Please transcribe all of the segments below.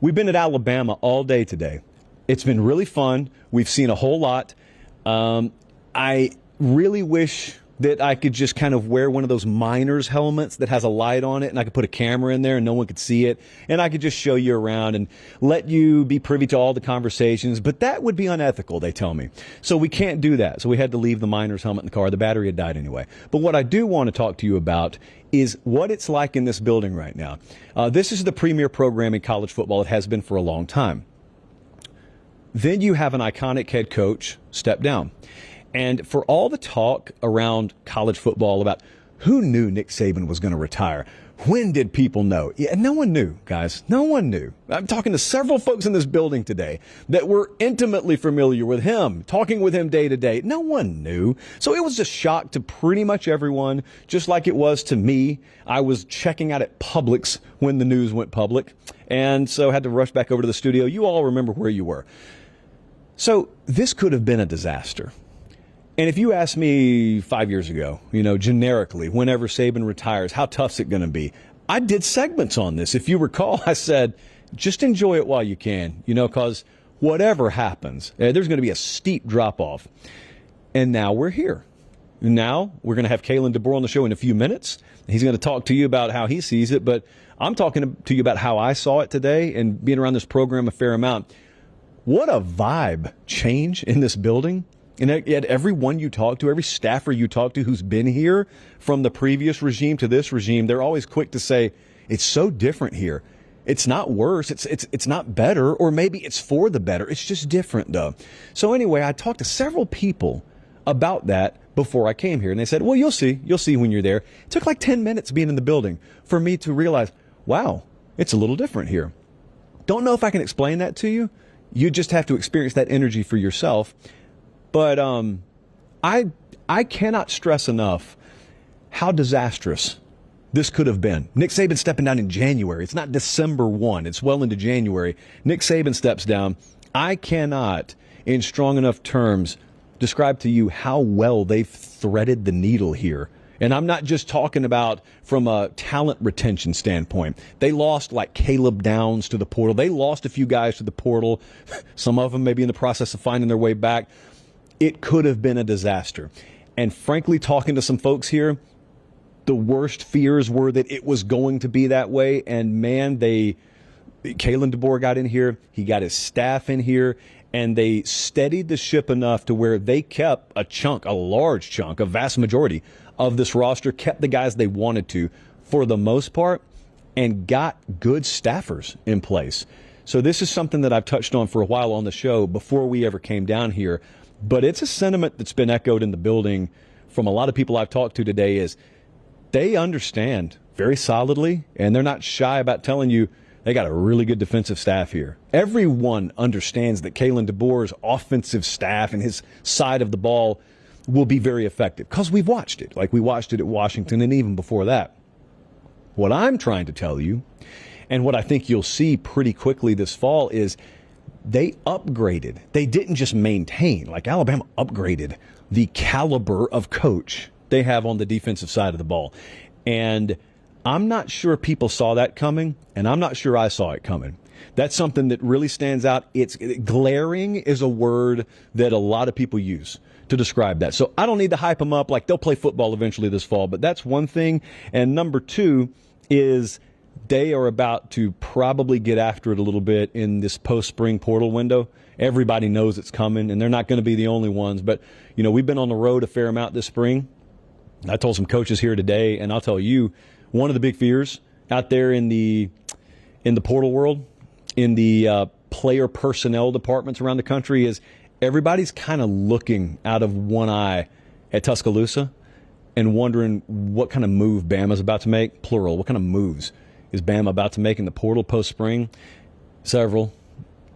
We've been at Alabama all day today. It's been really fun. We've seen a whole lot. I really wish that I could just kind of wear one of those miner's helmets that has a light on it, and I could put a camera in there and no one could see it, and I could just show you around and let you be privy to all the conversations. But that would be unethical, they tell me. So we can't do that. So we had to leave the miner's helmet in the car. The battery had died anyway. But what I do want to talk to you about is what it's like in this building right now. This is the premier program in college football. It has been for a long time. Then you have an iconic head coach step down. And for all the talk around college football about who knew Nick Saban was going to retire, when did people know? Yeah, no one knew, guys. No one knew. I'm talking to several folks in this building today that were intimately familiar with him, talking with him day to day. No one knew. So it was just shock to pretty much everyone, just like it was to me. I was checking out at Publix when the news went public, and so had to rush back over to the studio. You all remember where you were. So this could have been a disaster. And if you asked me 5 years ago, generically, whenever Saban retires, how tough's it going to be? I did segments on this. If you recall, I said, just enjoy it while you can, because whatever happens, there's going to be a steep drop-off. And now we're here. Now we're going to have Kalen DeBoer on the show in a few minutes. He's going to talk to you about how he sees it. But I'm talking to you about how I saw it today and being around this program a fair amount. What a vibe change in this building. And yet everyone you talk to, every staffer you talk to who's been here from the previous regime to this regime, they're always quick to say, it's so different here. It's not worse. It's not better, or maybe it's for the better. It's just different, though. So anyway, I talked to several people about that before I came here. And they said, well, you'll see. You'll see when you're there. It took like 10 minutes being in the building for me to realize, wow, it's a little different here. Don't know if I can explain that to you. You just have to experience that energy for yourself. But I cannot stress enough how disastrous this could have been. Nick Saban stepping down in January. It's not December 1. It's well into January. Nick Saban steps down. I cannot, in strong enough terms, describe to you how well they've threaded the needle here. And I'm not just talking about from a talent retention standpoint. They lost like Caleb Downs to the portal. They lost a few guys to the portal. Some of them may be in the process of finding their way back. It could have been a disaster. And frankly, talking to some folks here, the worst fears were that it was going to be that way. And man, Kalen DeBoer got in here. He got his staff in here. And they steadied the ship enough to where they kept a large chunk, a vast majority of this roster, kept the guys they wanted to for the most part, and got good staffers in place. So this is something that I've touched on for a while on the show before we ever came down here. But it's a sentiment that's been echoed in the building from a lot of people I've talked to today is they understand very solidly, and they're not shy about telling you they got a really good defensive staff here. Everyone understands that Kalen DeBoer's offensive staff and his side of the ball will be very effective because we've watched it. Like we watched it at Washington and even before that. What I'm trying to tell you, and what I think you'll see pretty quickly this fall, is they upgraded. They didn't just maintain. Like Alabama upgraded the caliber of coach they have on the defensive side of the ball. And I'm not sure people saw that coming, and I'm not sure I saw it coming. That's something that really stands out. Glaring is a word that a lot of people use to describe that. So I don't need to hype them up like they'll play football eventually this fall, but that's one thing. And number two is they are about to probably get after it a little bit in this post-spring portal window. Everybody knows it's coming, and they're not going to be the only ones. But, we've been on the road a fair amount this spring. I told some coaches here today, and I'll tell you, one of the big fears out there in the portal world, in the player personnel departments around the country, is everybody's kind of looking out of one eye at Tuscaloosa and wondering what kind of move Bama's about to make, plural. What kind of moves is Bama about to make in the portal post-spring? Several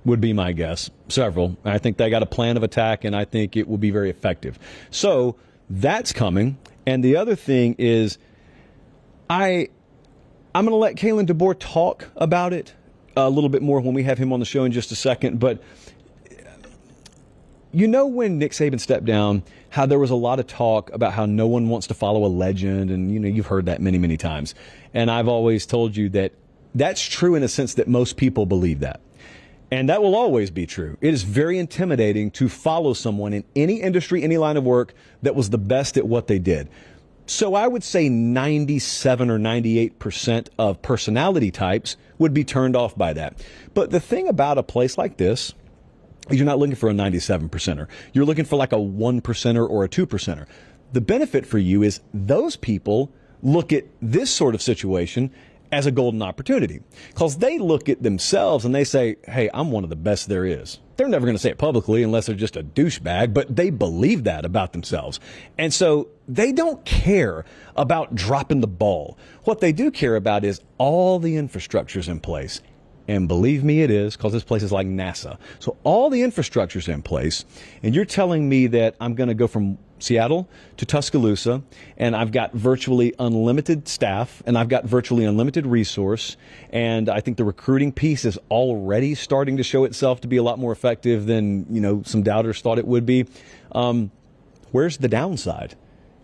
would be my guess. Several. I think they got a plan of attack, and I think it will be very effective. So that's coming. And the other thing is I'm going to let Kalen DeBoer talk about it a little bit more when we have him on the show in just a second. But when Nick Saban stepped down, how there was a lot of talk about how no one wants to follow a legend. And, you've heard that many, many times. And I've always told you that that's true in a sense that most people believe that. And that will always be true. It is very intimidating to follow someone in any industry, any line of work that was the best at what they did. So I would say 97 or 98% of personality types would be turned off by that. But the thing about a place like this is you're not looking for a 97%er. You're looking for like a 1%er or a 2%er. The benefit for you is those people look at this sort of situation as a golden opportunity, because they look at themselves and they say, hey, I'm one of the best there is. They're never going to say it publicly unless they're just a douchebag, but they believe that about themselves. And so they don't care about dropping the ball. What they do care about is all the infrastructure's in place. And believe me, it is, because this place is like NASA. So all the infrastructure's in place, and you're telling me that I'm going to go from Seattle to Tuscaloosa, and I've got virtually unlimited staff, and I've got virtually unlimited resource, and I think the recruiting piece is already starting to show itself to be a lot more effective than, some doubters thought it would be. Where's the downside?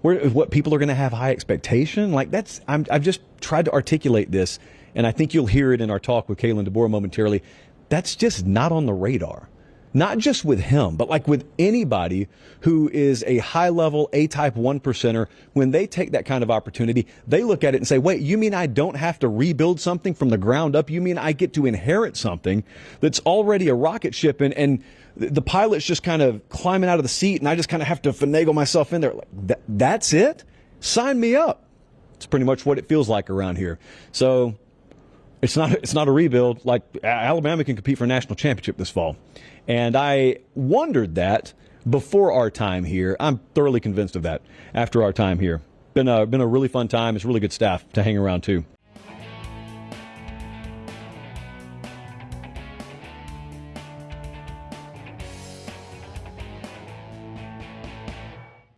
What people are going to have high expectation? I've just tried to articulate this, and I think you'll hear it in our talk with Kalen DeBoer momentarily. That's just not on the radar. Not just with him, but like with anybody who is a high-level A-type 1%er, when they take that kind of opportunity, they look at it and say, wait, you mean I don't have to rebuild something from the ground up? You mean I get to inherit something that's already a rocket ship and the pilot's just kind of climbing out of the seat and I just kind of have to finagle myself in there? That's it? Sign me up. It's pretty much what it feels like around here. So it's not a rebuild. Like Alabama can compete for a national championship this fall. And I wondered that before our time here. I'm thoroughly convinced of that after our time here. Been a really fun time. It's really good staff to hang around too.